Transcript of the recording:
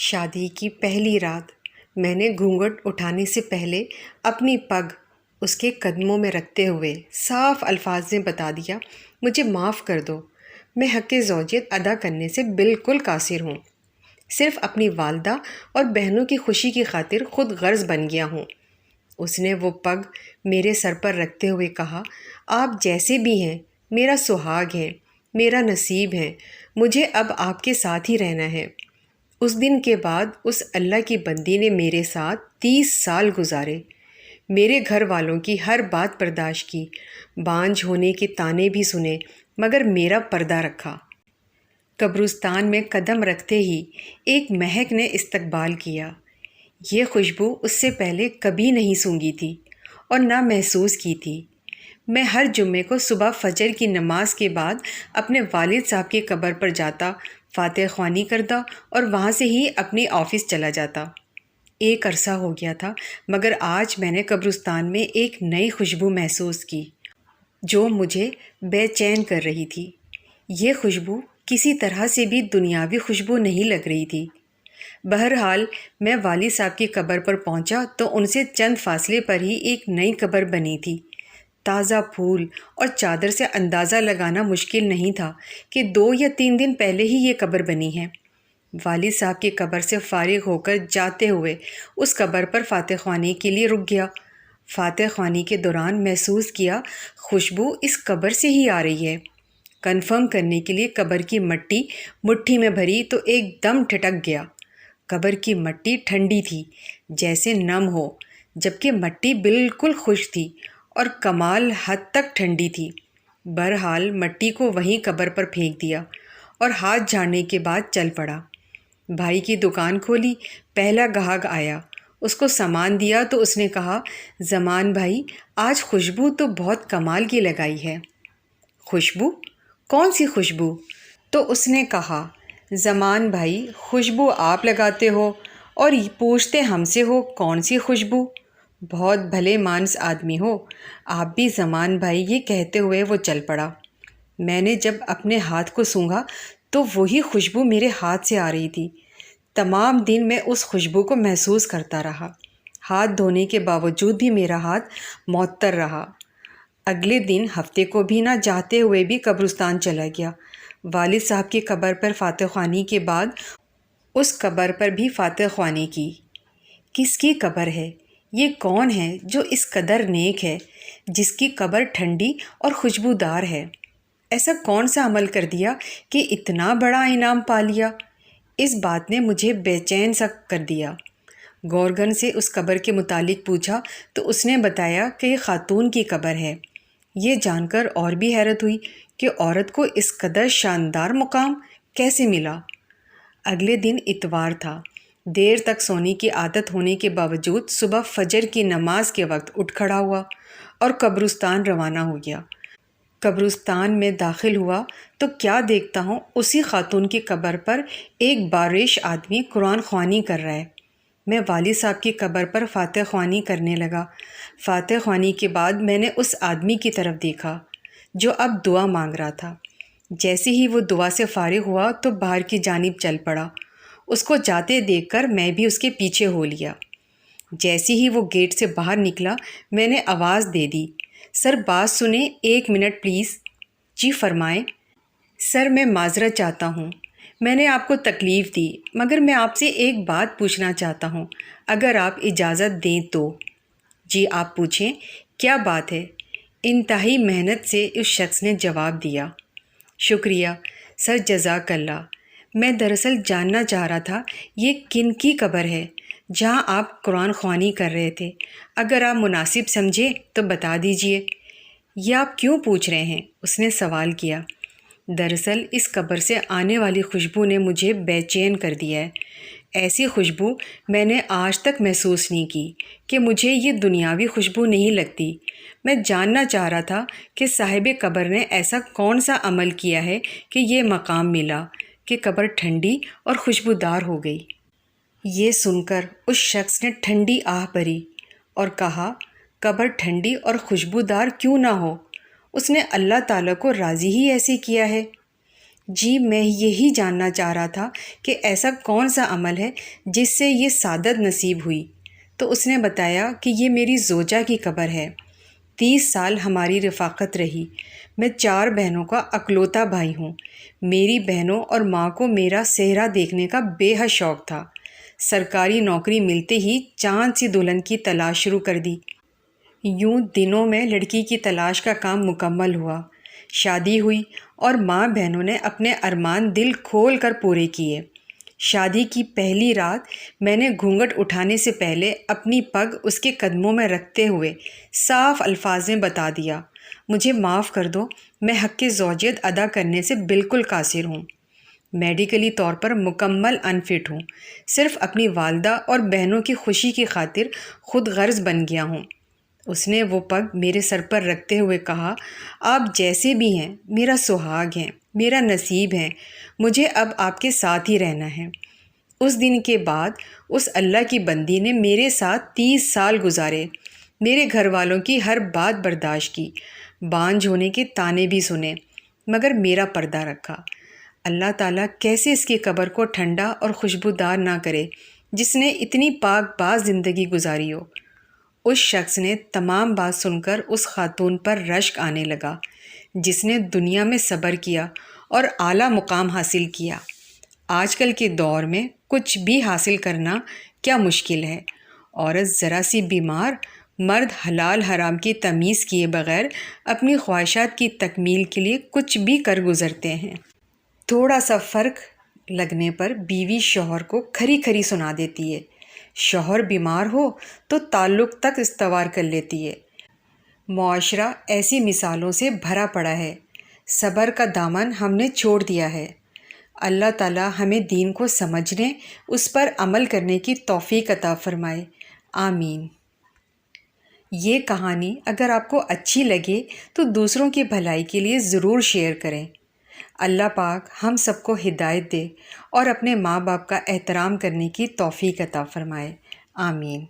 شادی کی پہلی رات میں نے گھونگھٹ اٹھانے سے پہلے اپنی پگ اس کے قدموں میں رکھتے ہوئے صاف الفاظ میں بتا دیا، مجھے معاف کر دو، میں حق زوجیت ادا کرنے سے بالکل قاصر ہوں، صرف اپنی والدہ اور بہنوں کی خوشی کی خاطر خود غرض بن گیا ہوں۔ اس نے وہ پگ میرے سر پر رکھتے ہوئے کہا، آپ جیسے بھی ہیں میرا سہاگ ہیں، میرا نصیب ہیں، مجھے اب آپ کے ساتھ ہی رہنا ہے۔ اس دن کے بعد اس اللہ کی بندی نے میرے ساتھ 30 سال گزارے، میرے گھر والوں کی ہر بات برداشت کی، بانجھ ہونے کے طعنے بھی سنے، مگر میرا پردہ رکھا۔ قبرستان میں قدم رکھتے ہی ایک مہک نے استقبال کیا۔ یہ خوشبو اس سے پہلے کبھی نہیں سونگھی تھی اور نہ محسوس کی تھی۔ میں ہر جمعے کو صبح فجر کی نماز کے بعد اپنے والد صاحب کی قبر پر جاتا، فاتح خوانی کرتا اور وہاں سے ہی اپنی آفس چلا جاتا۔ ایک عرصہ ہو گیا تھا، مگر آج میں نے قبرستان میں ایک نئی خوشبو محسوس کی جو مجھے بے چین کر رہی تھی۔ یہ خوشبو کسی طرح سے بھی دنیاوی خوشبو نہیں لگ رہی تھی۔ بہرحال میں والد صاحب کی قبر پر پہنچا تو ان سے چند فاصلے پر ہی ایک نئی قبر بنی تھی۔ تازہ پھول اور چادر سے اندازہ لگانا مشکل نہیں تھا کہ 2 یا 3 دن پہلے ہی یہ قبر بنی ہے۔ والد صاحب کی قبر سے فارغ ہو کر جاتے ہوئے اس قبر پر فاتح خوانی کے لیے رک گیا۔ فاتح خوانی کے دوران محسوس کیا خوشبو اس قبر سے ہی آ رہی ہے۔ کنفرم کرنے کے لیے قبر کی مٹی مٹھی میں بھری تو ایک دم ٹھٹک گیا۔ قبر کی مٹی ٹھنڈی تھی، جیسے نم ہو، جبکہ مٹی بالکل خشک تھی اور کمال حد تک ٹھنڈی تھی۔ بہرحال مٹی کو وہیں قبر پر پھینک دیا اور ہاتھ جھاڑنے کے بعد چل پڑا۔ بھائی کی دکان کھولی، پہلا گاہک آیا، اس کو سامان دیا تو اس نے کہا، زمان بھائی آج خوشبو تو بہت کمال کی لگائی ہے۔ خوشبو؟ کون سی خوشبو؟ تو اس نے کہا، زمان بھائی خوشبو آپ لگاتے ہو اور پوچھتے ہم سے ہو کون سی خوشبو؟ بہت بھلے مانس آدمی ہو آپ بھی زمان بھائی، یہ کہتے ہوئے وہ چل پڑا۔ میں نے جب اپنے ہاتھ کو سونگھا تو وہی خوشبو میرے ہاتھ سے آ رہی تھی۔ تمام دن میں اس خوشبو کو محسوس کرتا رہا۔ ہاتھ دھونے کے باوجود بھی میرا ہاتھ معطر رہا۔ اگلے دن ہفتے کو بھی نہ جاتے ہوئے بھی قبرستان چلا گیا۔ والد صاحب کی قبر پر فاتح خوانی کے بعد اس قبر پر بھی فاتح خوانی کی۔ کس کی قبر ہے؟ یہ کون ہے جو اس قدر نیک ہے، جس کی قبر ٹھنڈی اور خوشبودار ہے؟ ایسا کون سا عمل کر دیا کہ اتنا بڑا انعام پا لیا؟ اس بات نے مجھے بے چین سا کر دیا۔ گورگن سے اس قبر کے متعلق پوچھا تو اس نے بتایا کہ یہ خاتون کی قبر ہے۔ یہ جان کر اور بھی حیرت ہوئی کہ عورت کو اس قدر شاندار مقام کیسے ملا۔ اگلے دن اتوار تھا۔ دیر تک سونے کی عادت ہونے کے باوجود صبح فجر کی نماز کے وقت اٹھ کھڑا ہوا اور قبرستان روانہ ہو گیا۔ قبرستان میں داخل ہوا تو کیا دیکھتا ہوں، اسی خاتون کی قبر پر ایک بارش آدمی قرآن خوانی کر رہا ہے۔ میں والد صاحب کی قبر پر فاتح خوانی کرنے لگا۔ فاتح خوانی کے بعد میں نے اس آدمی کی طرف دیکھا جو اب دعا مانگ رہا تھا۔ جیسے ہی وہ دعا سے فارغ ہوا تو باہر کی جانب چل پڑا۔ اس کو جاتے دیکھ کر میں بھی اس کے پیچھے ہو لیا۔ جیسے ہی وہ گیٹ سے باہر نکلا میں نے آواز دے دی، سر بات سنیں، 1 منٹ پلیز۔ جی فرمائیں۔ سر میں معذرت چاہتا ہوں، میں نے آپ کو تکلیف دی، مگر میں آپ سے ایک بات پوچھنا چاہتا ہوں، اگر آپ اجازت دیں تو۔ جی آپ پوچھیں، کیا بات ہے؟ انتہائی محنت سے اس شخص نے جواب دیا۔ شکریہ سر، جزاک اللہ۔ میں دراصل جاننا چاہ رہا تھا یہ کن کی قبر ہے جہاں آپ قرآن خوانی کر رہے تھے؟ اگر آپ مناسب سمجھے تو بتا دیجئے۔ یہ آپ کیوں پوچھ رہے ہیں؟ اس نے سوال کیا۔ دراصل اس قبر سے آنے والی خوشبو نے مجھے بے چین کر دیا ہے۔ ایسی خوشبو میں نے آج تک محسوس نہیں کی کہ مجھے یہ دنیاوی خوشبو نہیں لگتی۔ میں جاننا چاہ رہا تھا کہ صاحب قبر نے ایسا کون سا عمل کیا ہے کہ یہ مقام ملا کہ قبر ٹھنڈی اور خوشبودار ہو گئی۔ یہ سن کر اس شخص نے ٹھنڈی آہ بھری اور کہا، قبر ٹھنڈی اور خوشبودار کیوں نہ ہو؟ اس نے اللہ تعالیٰ کو راضی ہی ایسے کیا ہے۔ جی میں یہی جاننا چاہ رہا تھا کہ ایسا کون سا عمل ہے جس سے یہ سعادت نصیب ہوئی۔ تو اس نے بتایا کہ یہ میری زوجہ کی قبر ہے۔ 30 سال ہماری رفاقت رہی۔ میں 4 بہنوں کا اکلوتا بھائی ہوں۔ میری بہنوں اور ماں کو میرا صحرا دیکھنے کا بے حد شوق تھا۔ سرکاری نوکری ملتے ہی چاند سی دلہن کی تلاش شروع کر دی۔ یوں دنوں میں لڑکی کی تلاش کا کام مکمل ہوا۔ شادی ہوئی اور ماں بہنوں نے اپنے ارمان دل کھول کر پورے کیے۔ شادی کی پہلی رات میں نے گھونگھٹ اٹھانے سے پہلے اپنی پگ اس کے قدموں میں رکھتے ہوئے صاف الفاظ میں بتا دیا، مجھے معاف کر دو، میں حق زوجیت ادا کرنے سے بالکل قاصر ہوں۔ میڈیکلی طور پر مکمل انفٹ ہوں، صرف اپنی والدہ اور بہنوں کی خوشی کی خاطر خود غرض بن گیا ہوں۔ اس نے وہ پگ میرے سر پر رکھتے ہوئے کہا، آپ جیسے بھی ہیں میرا سہاگ ہیں، میرا نصیب ہیں، مجھے اب آپ کے ساتھ ہی رہنا ہے۔ اس دن کے بعد اس اللہ کی بندی نے میرے ساتھ 30 سال گزارے، میرے گھر والوں کی ہر بات برداشت کی، بانجھ ہونے کے طعنے بھی سنے، مگر میرا پردہ رکھا۔ اللہ تعالیٰ کیسے اس کی قبر کو ٹھنڈا اور خوشبودار نہ کرے جس نے اتنی پاک باز زندگی گزاری ہو۔ اس شخص نے تمام بات سن کر اس خاتون پر رشک آنے لگا جس نے دنیا میں صبر کیا اور اعلیٰ مقام حاصل کیا۔ آج کل کے دور میں کچھ بھی حاصل کرنا کیا مشکل ہے۔ عورت ذرا سی بیمار، مرد حلال حرام کی تمیز کیے بغیر اپنی خواہشات کی تکمیل کے لیے کچھ بھی کر گزرتے ہیں۔ تھوڑا سا فرق لگنے پر بیوی شوہر کو کھری کھری سنا دیتی ہے، شوہر بیمار ہو تو تعلق تک استوار کر لیتی ہے۔ معاشرہ ایسی مثالوں سے بھرا پڑا ہے۔ صبر کا دامن ہم نے چھوڑ دیا ہے۔ اللہ تعالی ہمیں دین کو سمجھنے، اس پر عمل کرنے کی توفیق عطا فرمائے، آمین۔ یہ کہانی اگر آپ کو اچھی لگے تو دوسروں کی بھلائی کے لیے ضرور شیئر کریں۔ اللہ پاک ہم سب کو ہدایت دے اور اپنے ماں باپ کا احترام کرنے کی توفیق عطا فرمائے، آمین۔